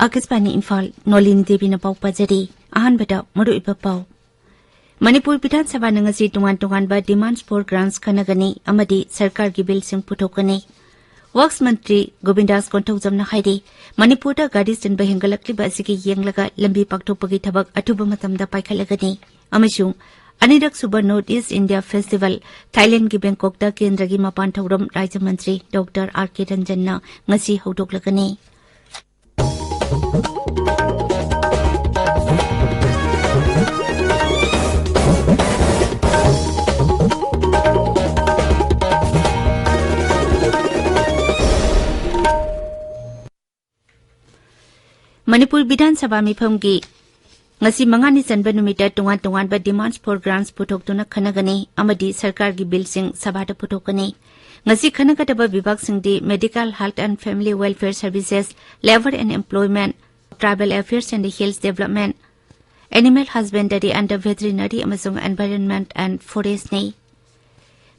Akasbani Imphal Nolini Devi na pau pajari ahan bada maru ipa pau. Manipur Bidhan Sabha ngasi tungan ba demands for grants kanagani amadi sarkar ki bill sing putokani. Works Mantri Govindas Kontaujam na haidi Manipur da gadi sin bahengalakli ba asigi yenglaga lambi paktopagi thabak atuba matamda paikhalagani. Amashung Anirak Suba North East India Festival Thailand ki Bangkok da kendra gi mapan thauram Rajya Mantri Dr. R.K. Ranjan na ngasi haudoklagani. Manipur Bidhan Sabha Mifamgi ngasi mangani sanba numita tungan ba demands for grants putoktuna khanagani amadi sarkar gi bill sing sabha da putokani ngasi khanagada vibhag singdi medical health and family welfare services labor and employment tribal affairs and health development animal husbandry and veterinary amasung environment and forest nei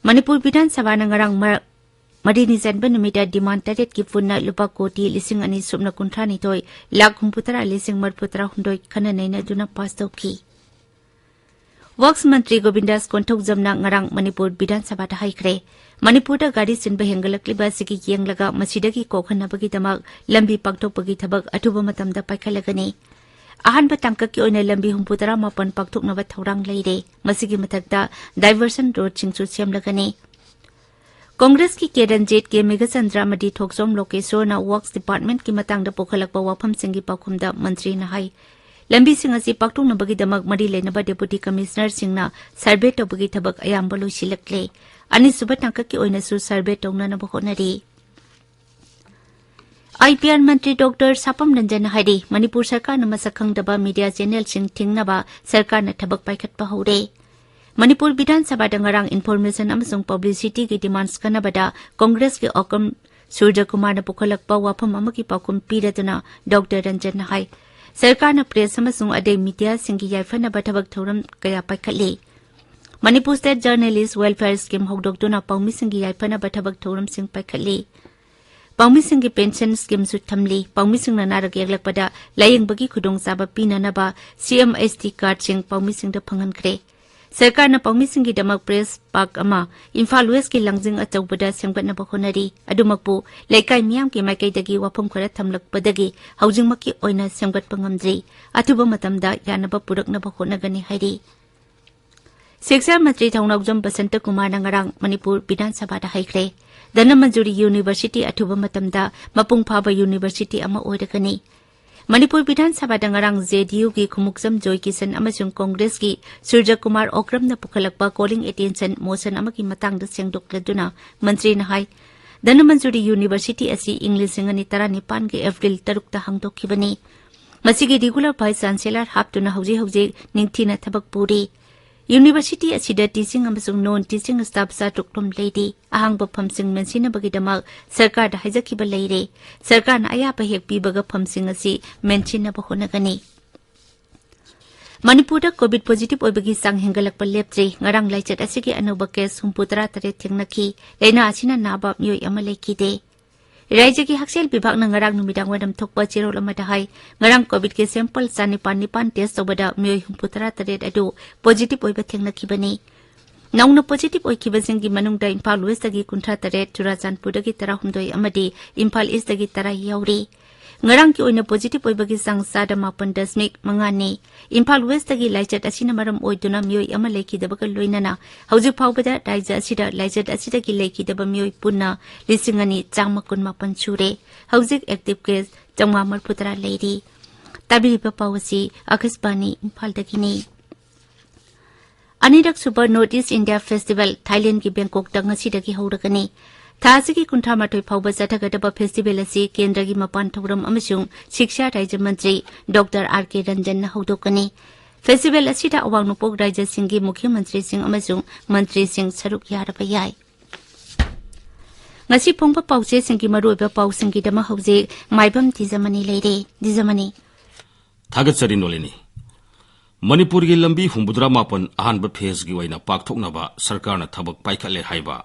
Manipur Bidhan Sabha ngarang Madini Zanba numita demand taret ki punna lupa koti lising ani subna kuntrani toy lakh humputara lising marputara hundoi kana naina duna pastoki. Works Mantri Govindas Kontaujam na ngarang Manipur Bidhan Sabha ta haikre. Manipur da gadi sin bahengalakli ba sigi yenglaga masidagi kokhanna bagi damak lambi paktokpagi thabak atuba matamda paikhalagani. Ahan ba tangka ki oina lambi humputara mapan paktukna ba thaurang leire. Masigi matakda diversion road chingsu siamlagani. Congress की केरंजेट के मेघचंद्र मदी थोक्सोम लोकेश्वर ना works department की मतंग पोखलकपा वाफम सिंगी पाखुमदा मंत्री ना high लंबी सिंग असि पाक्तुंग नबगी दमक मदी लेनबा डेप्यूटी कमिश्नर सिंगना सर्वे तबगी थबक अयाम लोइसिलकले अनि सुबह तंक की ओइनसु सर्वे तौना नब होनरी IPR मंत्री डॉक्टर सापम रंजन हाइडी मणिपुर सरकार न मसखंगदबा मीडिया चैनल सिंग थिंगनबा सरकार न थबक पाइखटपा हौरे Manipur Bidhan Sabha dangarang information amasung publicity ki demands kanabada Congress ki okam Surya Kumar na pukhalakpa wafam amaki pakum piratuna Dr. Ranjan na hai sarkar na press amasung ade media singi yaifana bathabak thoram kaya paikhatle Manipur State Journalist Welfare Scheme hokdoktuna paumi singi yaifana bathabak thoram sing paikhatle paumi singi pension scheme su thamli paumi sing na narak yaglakpada layeng bagi khudong saba pinanaba CMST card sing paumi sing da phangan khre सरकार न पाउमी सिंगी दमक press park अमा Imphal waste की लंगजिंग अचौबदा सेमगटना बखोनरी अदुमकपु लेकाई मियाम की माइकैदगी वाफम खरा थमलकपदगी हौजिंगमकी ओइना सेमगटप ngamdri अथुबा मतमदा यानबा पुरकनबा होनगनी हाइरी शिक्षा मंत्री थौनाउजम बसंत कुमार नंगरांग मणिपुर विधान सभा दा हाइख्रे धनमंजुरी university अथुबा मतमदा मपुंग फाबा university अमा ओइरगनी Manipur Bidhan Sabha dangarang JDU ki khumuksam Joy Kisan amasung Congress ki Surya Kumar Okram na pukhalakpa calling attention motion amaki matang da sengdokladuna mantri na hai Dhanamanjuri University asi English ngani tara nipan ki April 3 ta hangdokhibani masigi regular vice chancellor haptuna hauji ningthina thabak puri University asida teaching amasung non teaching staff sa tuktom leidi ahang bapam sing mensina bagi damak sarkar da haijakiba leire sarkar na aya pa hek pibaga phamsing asi menchina bahonagani Manipur da covid positive oibagi sang hengalak pa leptri ngarang laichat asigi anuba case humputra tare thingnaki leina asina naba myoi amaleki de Raja ki haksel bibhag na ngarang numidang wadam thokpa chirol amada hai ngarang covid ke sample nipan test obada myoi humputara taret adu positive oiba thengna kibani naungna positive oikiba singi manung da Imphal West agi kuntra taret Churachandpur dagi tara humdoi amadi Imphal East dagi tara yauri ngarang ki oina positive oibagi sang sada mapan dasmik mangani Imphal West dagi laichat asina maram oiduna myoi ama leki dabaga loinana hauji phawbada raija asida laichat asida ki leki daba myoi punna lisingani changmakun mapan chure hauji active case changma marputara leiri tabi pawasi Akasbani Imphal dagini Anirak Super North East India Festival Thailand ki Bangkok da ngasi dagi hauragani Thasigi kuntra matoi phawba sathagadaba festival asi kendra gi mapan thogram amasung shiksha Rajya Mantri Dr. R.K. Ranjan na haudokani festival asida awang nupok Rajya Singhi Mukhya Mantri Singh amasung Mantri Singh saruk yaraba yai ngasi phongba pause singhi maroiba pau singhi dama hauze Maibam Dwijamani leire Dwijamani Thagatsari Nolini Manipur gi lambi humbudra mapan ahanba phase gi waina pakthoknaba sarkar na thabak paikhale haiba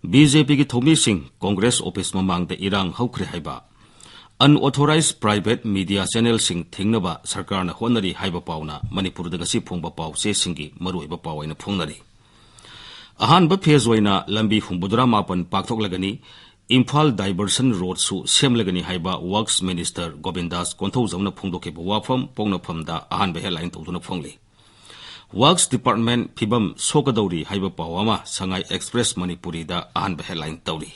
BJP ki thomi sing Congress office mamang de irang haukre haiba unauthorized private media channel sing thingnaba sarkarna honari haiba pauna Manipur da gasi phongba pau che singi maruiba pawaina phongnari ahan ba phase waina lambi humbudra mapan pakthok lagani Imphal diversion road su semlagani haiba works minister Govindas konthau jamna phongdoke ba wafam pongna phamda ahan ba headline tawduna phongli works department phibam sokadauri haiba pawama sangai express Manipuri da ahan ba headline tawri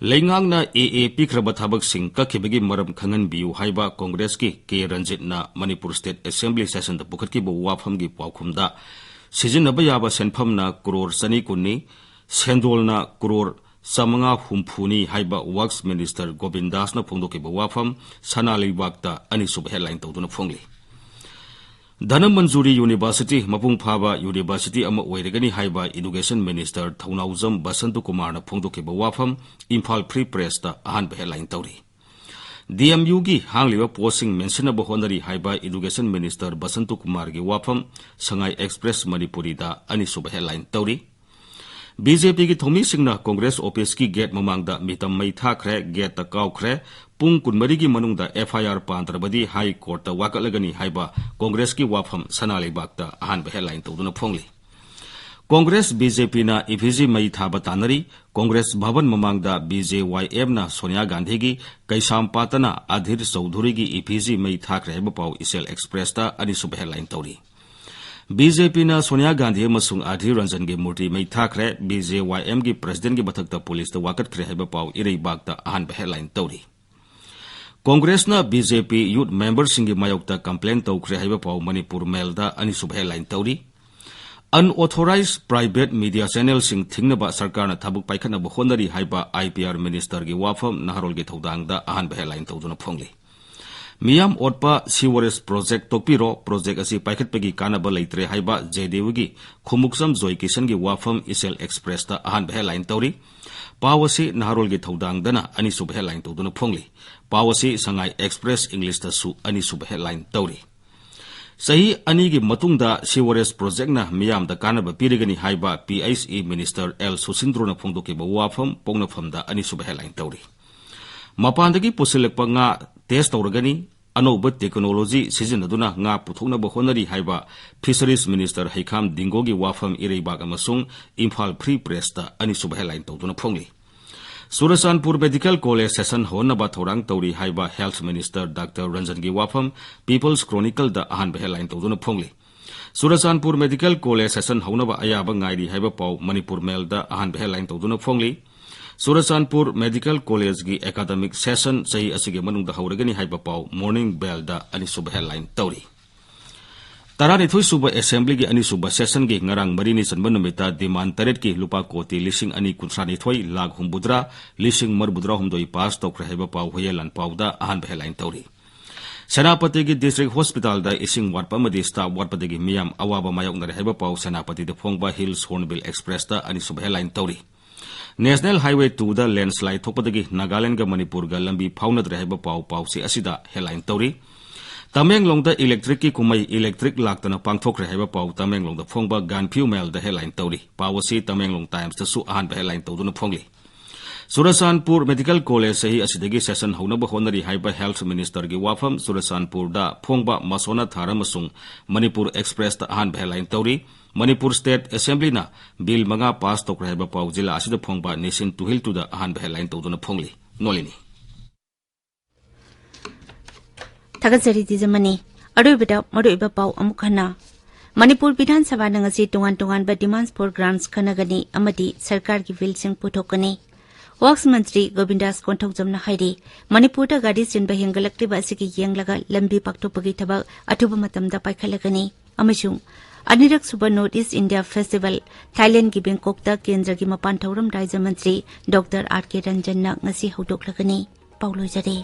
Lengang na AA pikraba thabak sing kakhibagi maram khangan biu haiba Congress ki K Ranjit na Manipur State Assembly session da pukhat ki bo wafam gi pawkhumda sijinaba yaba senpham na crore sani kunni sendol na crore samanga humphuni haiba works minister Govindas na phongdoke bo wafam sanali wakta ani sub headline tawduna phongli Dhanam Manjuri University Mapung Phaba University ama oiragani haiba Education Minister Thaunauzam Basantu Kumar na phongdoke ba wafam Imphal Free Press ta ahan ba headline tawri DMU gi hangliba posting mentionable honari haiba Education Minister Basantu Kumar gi wafam Sangai Express Manipuri da ani sub headline tawri BJP ki thomi singna Congress office ki gate mamangda mitam mai thakre gate ta kawkhre pung kunmari gi manungda FIR pantrabadi high court ta wakalagani haiba Congress ki wafam sanali bakta ahan ba headline tawduna phongli Congress BJP na EPG mai thaba tanari Congress bhavan mamangda BJYM na Sonia Gandhi gi kaisam patana Adhir Chaudhuri gi EPG mai thakre haiba pau Isel Express ta ani sub headline tawri BJP na Sonia Gandhi masung Adhir Ranjan gi murti mai thakre BJYM gi president gi bathakta police ta wakat khre haiba pau irei bakta ahan ba headline tawri Congress na BJP youth members singi mayokta complaint tawkhre haiba pau Manipur Mail da ani sub headline tawri unauthorized private media channel sing thingnaba sarkarna thabuk paikhatna ba honari haiba IPR minister gi wafam naharol gi thodang da ahan ba headline tawduna phongli Miyam Otpa Sewerage Project Tokpiro Project asi paikhatpegi kanaba leitre haiba JDU gi khumuksam Joy Kisan gi wafam Isel Express ta ahan ba headline tawri Pawasi naharol gi thodang dana ani sub headline tawduna phongli Pawasi Sangai Express English ta su ani sub headline tawri Sahi ani gi matungda Sewerage Project na miyam da kanaba pirigani haiba PHE Minister L Susindro na phongdoke ba wafam pongna phamda ani sub headline tawri Mapandagi pusilakpa nga test tawragani anoba technology sizinaduna nga puthoknaba honari haiba Fisheries Minister Haikam Dingo gi wafam ireibak amasung Imphal Free Press ta ani sub headline tawduna phongli Surasanpur Medical College session honaba thorang tawri haiba Health Minister Dr. Ranjan gi wafam People's Chronicle da ahan ba headline tawduna phongli Surasanpur Medical College session honaba ayaba ngairi haiba pau Manipur Mail da ahan ba headline tawduna phongli Surasanpur Medical College gi academic session sahi asige manungda hauragani haiba pau Morning Bell da ani sub headline tawri Tarani thui suba assembly gi ani suba session gi ngarang marini sanba numita demand taret ki lupa koti lising ani kunsani thoi lag humbudra lising marbudra humdoi pass tokre haiba pau hoyelan pauda ahan ba headline tawri Senapati gi district hospital da ising watpa madi staff watpa gi miyam awaba mayok nare haiba pau Senapati da phongba Hills Hornbill Express da ani sub headline tawri National Highway 2 da landslide thokpadagi Nagaland ga Manipur ga lambi phaunadre haiba pau pau se asida headline tawri Tamenglong da electric ki kumai electric laktana pangthokre haiba pau Tamenglong da phongba Ganphiu Mail da headline tawri pawasi Tamenglong Times da su ahan ba headline tawduna phongli Surasanpur Medical College sahi asidagi session haunaba honari haiba Health Minister gi wafam Surasanpur da phongba Masona Thara masung Manipur Express da ahan ba headline tawri Manipur State Assembly na bill manga pass tokre haiba pau jila asida phongba Nisin Tuhil tu da ahan ba headline tawduna phongli Nolini Thagajari Dwijamani aroibada maroiba pau amukhana Manipur Bidhan Sabha na ngasi tungan ba demands for grants khanagani amadi sarkar gi bill sing puthokani Works Ministry Govindas konthok jamna hairi Manipur da gadi sinba hengalakliba asigi yenglaga lambi paktopagi thabak athuba matamda paikhalagani amasung Anirak Suba North East India Festival Thailand gi Bangkok da Kendra gi mapan thauram Dwijamani Dr. R.K. Ranjan na ngasi haudoklagani Paulo Jare